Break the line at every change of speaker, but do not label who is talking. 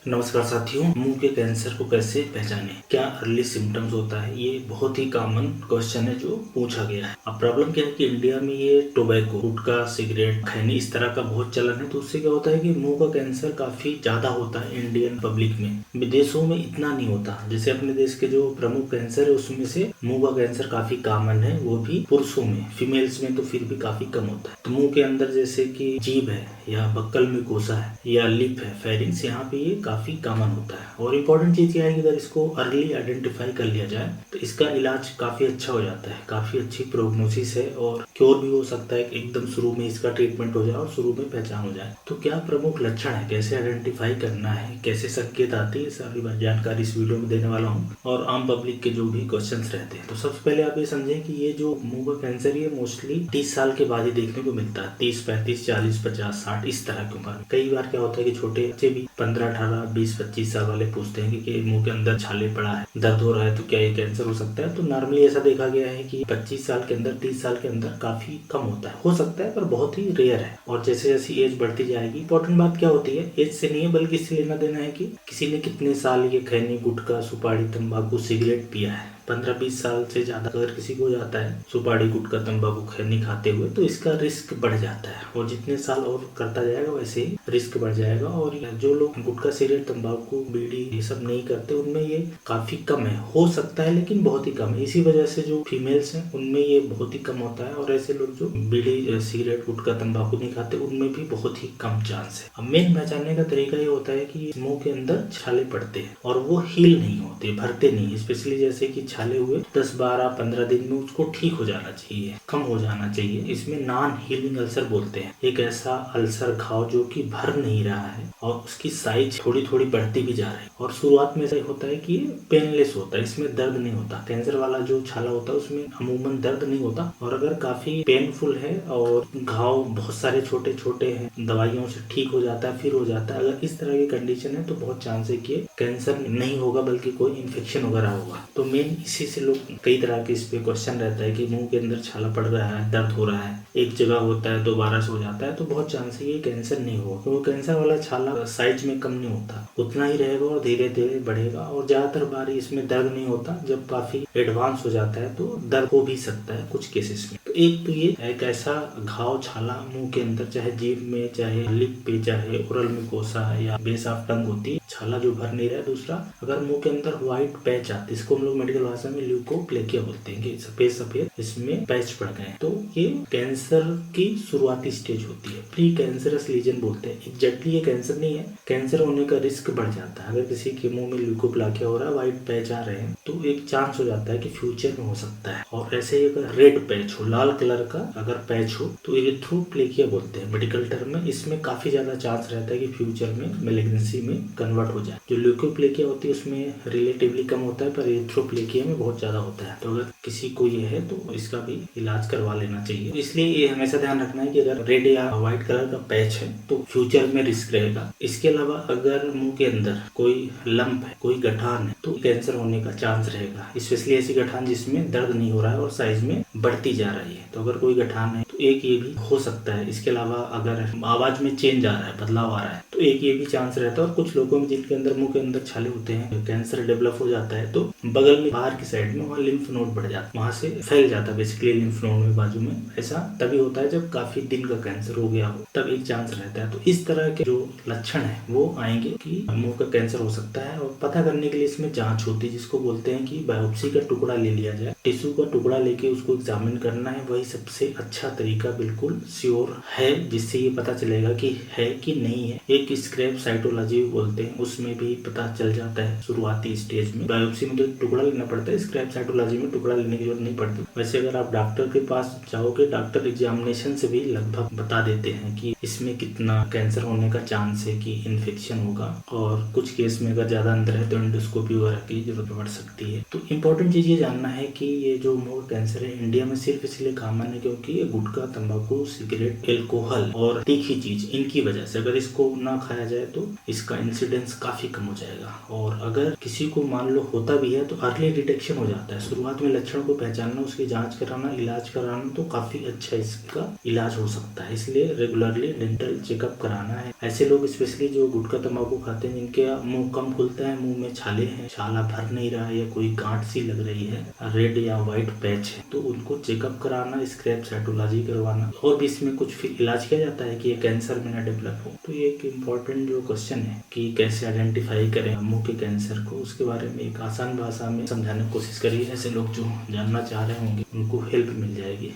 नमस्कार साथियों, मुंह के कैंसर को कैसे पहचानें, क्या अर्ली सिम्टम्स होता है। ये बहुत ही कॉमन क्वेश्चन है जो पूछा गया है। अब प्रॉब्लम क्या है कि इंडिया में ये टोबैको, गुटखा, सिगरेट, खैनी इस तरह का बहुत चलन है। तो उससे क्या होता है कि मुंह का कैंसर काफी ज्यादा होता है इंडियन पब्लिक में। विदेशों में इतना नहीं होता। जैसे अपने देश के जो प्रमुख कैंसर है उसमें से मुंह का कैंसर काफी कॉमन है, वो भी पुरुषों में। फीमेल्स में तो फिर भी काफी कम होता है। तो मुंह के अंदर जैसे कि जीभ है या बक्कल म्यूकोसा है या लिप है, फेरिंग्स, यहाँ पे ये काफी कॉमन होता है। और इम्पोर्टेंट चीज क्या है कि अगर इसको अर्ली आइडेंटिफाई कर लिया जाए तो इसका इलाज काफी अच्छा हो जाता है। काफी अच्छी प्रोग्नोसिस है और क्योर भी हो सकता है। एकदम शुरू में इसका ट्रीटमेंट हो जाए और शुरू में पहचान हो जाए। तो क्या प्रमुख लक्षण है, कैसे आइडेंटिफाई करना है, कैसे संकेत आती है, सारी जानकारी इस वीडियो में देने वाला हूँ। और आम पब्लिक के जो भी क्वेश्चन रहते हैं, तो सबसे पहले आप ये समझें कि ये जो मुंह का कैंसर ये मोस्टली 30 साल के बाद ही देखने को मिलता है। 30, 35, 40, 50, 60 इस तरह की उम्र में। कई बार क्या होता है कि छोटे बच्चे भी 15, 18, 20, 25 साल वाले पूछते हैं कि मुंह के अंदर छाले पड़ा है, दर्द हो रहा है, तो क्या ये कैंसर हो सकता है। तो नॉर्मली ऐसा देखा गया है कि 25 साल के अंदर, 30 साल के अंदर काफी कम होता है। हो सकता है पर बहुत ही रेयर है। और जैसे जैसे एज बढ़ती जाएगी, इंपॉर्टेंट बात क्या होती है, एज से नहीं है बल्कि इससे लेना देना है कि किसी ने कितने साल ये खैनी, गुटखा, सुपारी, तंबाकू, सिगरेट पिया है। 15-20 साल से ज्यादा अगर किसी को जाता है सुपारी, गुटखा, तंबाकू, खैनी खाते हुए, तो इसका रिस्क बढ़ जाता है। और जितने साल और करता जाएगा वैसे ही रिस्क बढ़ जाएगा। और जो लोग गुटखा, सिगरेट, तंबाकू, बीड़ी ये सब नहीं करते उनमें ये काफी कम है। हो सकता है लेकिन बहुत ही कम है। इसी वजह से जो फीमेल्स हैं उनमें ये बहुत ही कम होता है। और ऐसे लोग जो बीड़ी, सिगरेट, गुटखा, तंबाकू नहीं खाते उनमें भी बहुत ही कम चांस है। अब मेन पहचानने का तरीका ये होता है कि मुंह के अंदर छाले पड़ते हैं और वो हील नहीं होते, भरते नहीं। स्पेशली जैसे कि छाले हुए 10, 12, 15 दिन में उसको ठीक हो जाना चाहिए, कम हो जाना चाहिए। इसमें नॉन हीलिंग अल्सर बोलते हैं। एक ऐसा अल्सर घाव जो कि भर नहीं रहा है और उसकी साइज थोड़ी थोड़ी बढ़ती भी जा रही है। और शुरुआत में ऐसा होता है कि पेनलेस होता है, इसमें दर्द नहीं होता। कैंसर वाला जो छाला होता है उसमें अमूमन दर्द नहीं होता। और अगर काफी पेनफुल है और घाव बहुत सारे छोटे छोटे हैं, दवाइयों से ठीक हो जाता है, फिर हो जाता है, अगर इस तरह की कंडीशन है तो बहुत चांस है कि कैंसर नहीं होगा बल्कि कोई इन्फेक्शन वगैरह होगा। तो मेन इसी से लोग कई तरह के इस पे क्वेश्चन रहता है कि मुंह के अंदर छाला पड़ रहा है, दर्द हो रहा है, एक जगह होता है दोबारा से हो जाता है, तो बहुत चांस है ये कैंसर नहीं होगा। तो कैंसर वाला छाला साइज में कम नहीं होता, उतना ही रहेगा और धीरे धीरे बढ़ेगा। और ज्यादातर बार इसमें दर्द नहीं होता। जब काफी एडवांस हो जाता है तो दर्द हो भी सकता है कुछ केसेस में। तो एक तो ये एक ऐसा घाव, छाला मुंह के अंदर, चाहे जीभ में, चाहे लिप पे, चाहे ओरल म्यूकोसा या बेस ऑफ टंग होती है, छाला जो भर नहीं रहा है। दूसरा, अगर मुंह के अंदर व्हाइट पैच आते, इसको हम लोग मेडिकल भाषा में ल्यूकोप्लेकिया बोलते हैं कि सफेद सफेद इसमें पैच पड़ गए, तो ये कैंसर की शुरुआती स्टेज होती है। प्री कैंसरस लीजन बोलते हैं। एग्जैक्टली ये कैंसर नहीं है, कैंसर होने का रिस्क बढ़ जाता है। अगर किसी के मुंह में ल्यूकोप्लाकिया हो रहा है, व्हाइट पैच आ रहे हैं, तो एक चांस हो जाता है कि फ्यूचर में हो सकता है। और ऐसे ही अगर रेड पैच हो, लाल कलर का अगर पैच हो, तो एरिथ्रोप्लेकिया बोलते हैं मेडिकल टर्म में। इसमें काफी ज्यादा चांस रहता है कि फ्यूचर में मैलिग्नेंसी में कन्वर्ट हो जाए। जो ल्यूकोप्लेकिया होती है उसमें रिलेटिवली कम होता है, पर एरिथ्रोप्लेकिया में बहुत ज्यादा होता है। तो अगर किसी को ये है तो इसका भी इलाज करवा लेना चाहिए। इसलिए ये हमेशा ध्यान रखना है कि अगर रेड या व्हाइट कलर का पैच है तो फ्यूचर में रिस्क रहेगा। इसके अलावा अगर मुंह के अंदर कोई लंप है, कोई गठान है, तो कैंसर होने का चांस रहेगा। स्पेशली ऐसी गठान जिसमें दर्द नहीं हो रहा है और साइज में बढ़ती जा रही है। तो अगर कोई गठान है तो एक ये भी हो सकता है। इसके अलावा अगर आवाज में चेंज आ रहा है, बदलाव आ रहा है, तो एक ये भी चांस रहता है। और कुछ लोगों में जिनके अंदर मुंह के अंदर छाले होते हैं, कैंसर डेवलप हो जाता है, तो बगल में बाहर की साइड में वहाँ लिम्फ नोड बढ़ जाता है, वहां से फैल जाता है बेसिकली लिम्फ नोड में बाजू में। ऐसा तभी होता है जब काफी दिन का कैंसर हो गया हो, तब एक चांस रहता है। तो इस तरह के जो लक्षण है वो आएंगे कि मुंह का कैंसर हो सकता है। और पता करने के लिए इसमें जांच होती है, जिसको बोलते हैं कि बायोप्सी का टुकड़ा ले लिया जाए, टिश्यू का टुकड़ा लेके उसको एग्जामिन करना है। वही सबसे अच्छा तरीका बिल्कुल श्योर है, जिससे ये पता चलेगा कि है कि नहीं है। एक स्क्रैप साइटोलॉजी बोलते हैं, उसमें भी पता चल जाता है शुरुआती स्टेज में। बायोप्सी में तो टुकड़ा लेना पड़ता है, स्क्रैप साइटोलॉजी में टुकड़ा लेने की जरूरत नहीं पड़ती। वैसे अगर आप डॉक्टर के पास जाओगे, डॉक्टर एग्जामिनेशन से भी लगभग बता देते हैं कि इसमें कितना कैंसर होने का चांस है कि इन्फेक्शन होगा। और कुछ केस में अगर ज्यादा अंदर है तो एंडोस्कोपी वगैरह की जरूरत पड़ सकती है। सकती है। तो इम्पोर्टेंट चीज़ ये जानना है कि ये जो मुंह का कैंसर है इंडिया में सिर्फ इसलिए कॉमन है क्योंकि ये गुटखा, तंबाकू, सिगरेट, एल्कोहल और तीखी चीज इनकी वजह से, अगर इसको ना खाया जाए तो इसका इंसिडेंस काफी कम हो जाएगा। और अगर किसी को मान लो होता भी है तो अर्ली डिटेक्शन हो जाता है। शुरुआत में लक्षण को पहचानना, उसकी जांच कराना, इलाज कराना तो काफी अच्छा इसका इलाज हो सकता है। इसलिए रेगुलरली डेंटल चेकअप कराना है। ऐसे लोग स्पेशली जो गुटखा तंबाकू खाते हैं, जिनके मुंह कम खुलता है, मुंह में छाले हैं, छाला भर नहीं रहा है या कोई गांठ सी लग रही है, रेड या व्हाइट पैच है, तो उनको चेकअप कराना, स्क्रैप साइटोलॉजी करवाना, और भी इसमें कुछ फिर इलाज किया जाता है कि ये कैंसर में ना डेवलप हो। तो ये एक इम्पोर्टेंट जो क्वेश्चन है कि कैसे आइडेंटिफाई करें मुंह के कैंसर को, उसके बारे में एक आसान भाषा में समझाने की कोशिश करिए। ऐसे लोग जो जानना चाह रहे होंगे उनको हेल्प मिल जाएगी।